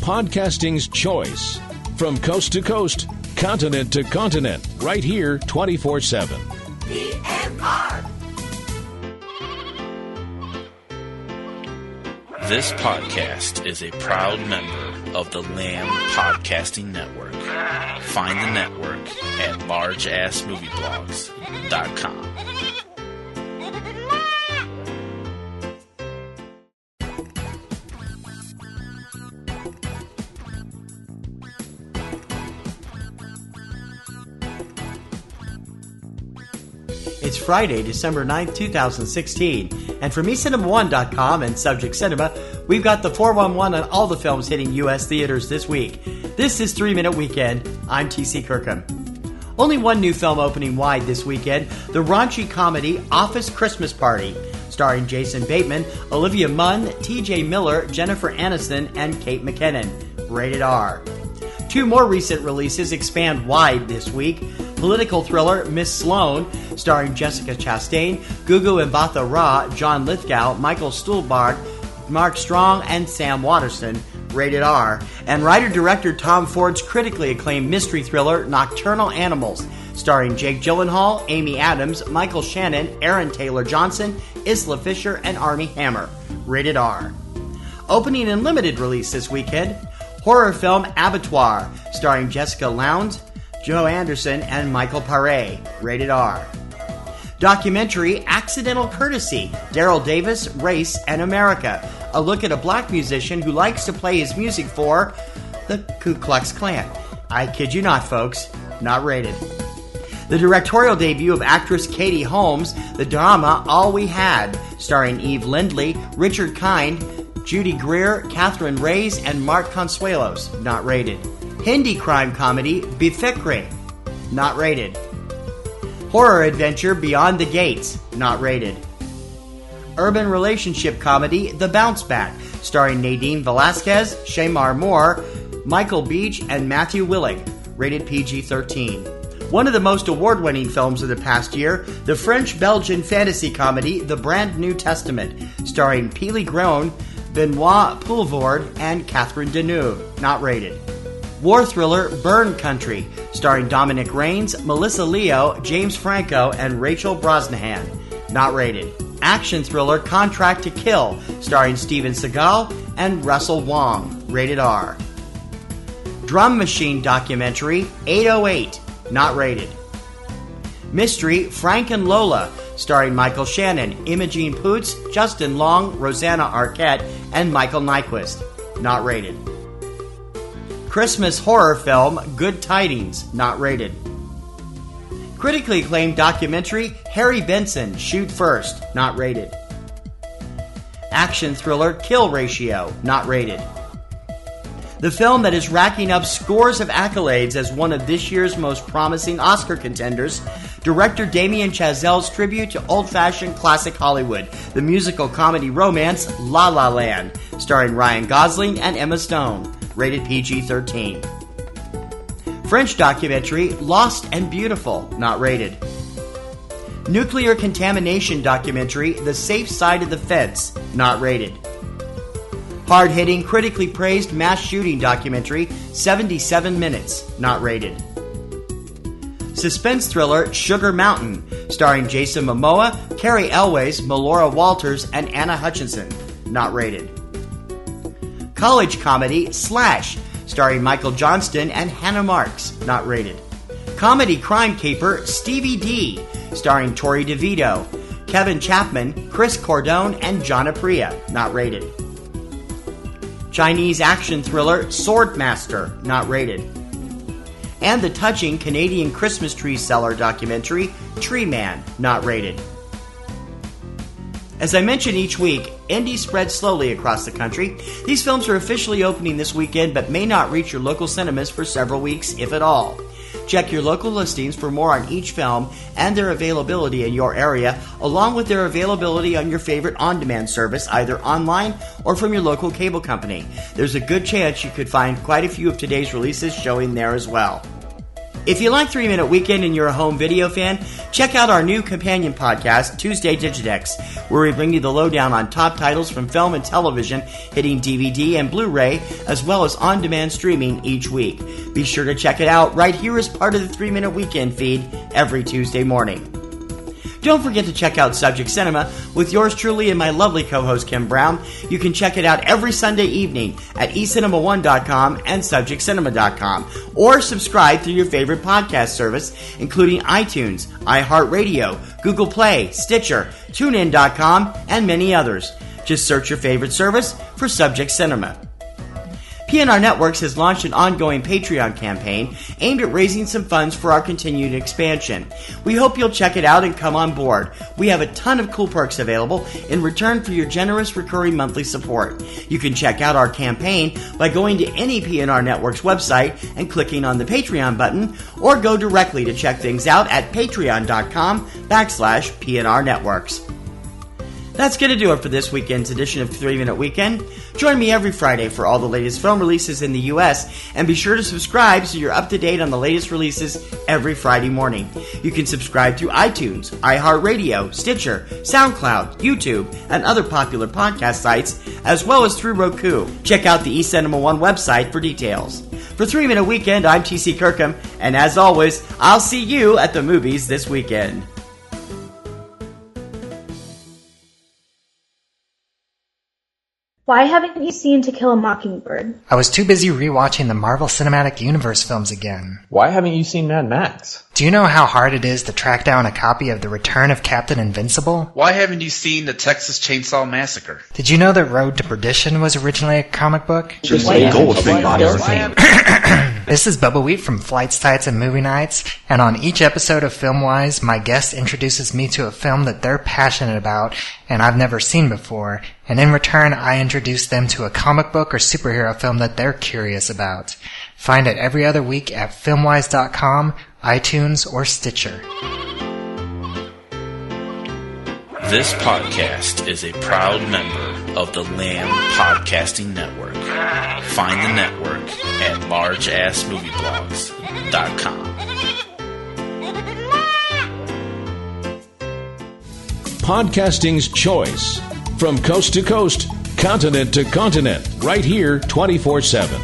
podcasting's choice. From coast to coast, continent to continent, right here 24/7. PNR. This podcast is a proud member of the Lyon Podcasting Network. Find the network at largeassmovieblogs.com. It's Friday, December 9th, 2016, and from eCinemaOne.com and Subject Cinema, we've got the 411 on all the films hitting U.S. theaters this week. This is 3 Minute Weekend. I'm TC Kirkham. Only one new film opening wide this weekend, the raunchy comedy Office Christmas Party, starring Jason Bateman, Olivia Munn, T.J. Miller, Jennifer Aniston, and Kate McKinnon. Rated R. Two more recent releases expand wide this week. Political thriller Miss Sloane, starring Jessica Chastain, Gugu Mbatha Raw, John Lithgow, Michael Stuhlbarg, Mark Strong, and Sam Waterston. Rated R. And writer-director Tom Ford's critically acclaimed mystery thriller Nocturnal Animals, starring Jake Gyllenhaal, Amy Adams, Michael Shannon, Aaron Taylor Johnson, Isla Fisher, and Armie Hammer. Rated R. Opening in limited release this weekend, horror film Abattoir, starring Jessica Lowndes, Joe Anderson, and Michael Paré. Rated R. Documentary Accidental Courtesy, Daryl Davis, Race, and America. A look at a black musician who likes to play his music for the Ku Klux Klan. I kid you not, folks. Not rated. The directorial debut of actress Katie Holmes, the drama All We Had, starring Eve Lindley, Richard Kind, Judy Greer, Catherine Reyes, and Mark Consuelos. Not rated. Hindi crime comedy Befikre. Not rated. Horror adventure Beyond the Gates. Not rated. Urban relationship comedy The Bounce Back, starring Nadine Velasquez, Shamar Moore, Michael Beach, and Matthew Willig. Rated PG-13. One of the most award-winning films of the past year, the French-Belgian fantasy comedy The Brand New Testament, starring Pili Groen, Benoit Poulvord, and Catherine Deneuve. Not rated. War thriller Burn Country, starring Dominic Raines, Melissa Leo, James Franco, and Rachel Brosnahan. Not rated. Action thriller Contract to Kill, starring Steven Seagal and Russell Wong. Rated R. Drum Machine documentary 808. Not rated. Mystery Frank and Lola, starring Michael Shannon, Imogene Poots, Justin Long, Rosanna Arquette, and Michael Nyquist. Not rated. Christmas horror film Good Tidings. Not rated. Critically acclaimed documentary Harry Benson, Shoot First. Not rated. Action thriller Kill Ratio. Not rated. The film that is racking up scores of accolades as one of this year's most promising Oscar contenders, director Damien Chazelle's tribute to old-fashioned classic Hollywood, the musical comedy romance La La Land, starring Ryan Gosling and Emma Stone. Rated PG-13. French documentary Lost and Beautiful. Not rated. Nuclear contamination documentary The Safe Side of the Fence. Not rated. Hard-hitting, critically praised mass shooting documentary 77 Minutes. Not rated. Suspense thriller Sugar Mountain, starring Jason Momoa, Carrie Elways, Melora Walters, and Anna Hutchinson. Not rated. College comedy Slash, starring Michael Johnston and Hannah Marks. Not rated. Comedy crime caper Stevie D, starring Tori DeVito, Kevin Chapman, Chris Cordone, and John Aprea. Not rated. Chinese action thriller Swordmaster. Not rated. And the touching Canadian Christmas tree seller documentary Tree Man. Not rated. As I mention each week, indies spread slowly across the country. These films are officially opening this weekend but may not reach your local cinemas for several weeks, if at all. Check your local listings for more on each film and their availability in your area, along with their availability on your favorite on-demand service, either online or from your local cable company. There's a good chance you could find quite a few of today's releases showing there as well. If you like 3 Minute Weekend and you're a home video fan, check out our new companion podcast, Tuesday Digidex, where we bring you the lowdown on top titles from film and television hitting DVD and Blu-ray, as well as on-demand streaming each week. Be sure to check it out right here as part of the 3 Minute Weekend feed every Tuesday morning. Don't forget to check out Subject Cinema with yours truly and my lovely co-host Kim Brown. You can check it out every Sunday evening at eCinemaOne.com and SubjectCinema.com, or subscribe through your favorite podcast service, including iTunes, iHeartRadio, Google Play, Stitcher, TuneIn.com, and many others. Just search your favorite service for Subject Cinema. PNR Networks has launched an ongoing Patreon campaign aimed at raising some funds for our continued expansion. We hope you'll check it out and come on board. We have a ton of cool perks available in return for your generous recurring monthly support. You can check out our campaign by going to any PNR Networks website and clicking on the Patreon button, or go directly to check things out at patreon.com/PNR Networks. That's going to do it for this weekend's edition of 3 Minute Weekend. Join me every Friday for all the latest film releases in the U.S., and be sure to subscribe so you're up to date on the latest releases every Friday morning. You can subscribe through iTunes, iHeartRadio, Stitcher, SoundCloud, YouTube, and other popular podcast sites, as well as through Roku. Check out the eCinemaOne website for details. For 3 Minute Weekend, I'm TC Kirkham, and as always, I'll see you at the movies this weekend. Why haven't you seen To Kill a Mockingbird? I was too busy rewatching the Marvel Cinematic Universe films again. Why haven't you seen Mad Max? Do you know how hard it is to track down a copy of The Return of Captain Invincible? Why haven't you seen the Texas Chainsaw Massacre? Did you know that Road to Perdition was originally a comic book? This is Bubba Wheat from Flights, Tights, and Movie Nights, and on each episode of Filmwise, my guest introduces me to a film that they're passionate about and I've never seen before, and in return I introduce them to a comic book or superhero film that they're curious about. Find it every other week at filmwise.com, iTunes, or Stitcher. This podcast is a proud member of the Lyon Podcasting Network. Find the network at largeassmovieblogs.com. Podcasting's choice. From coast to coast, continent to continent, right here 24/7.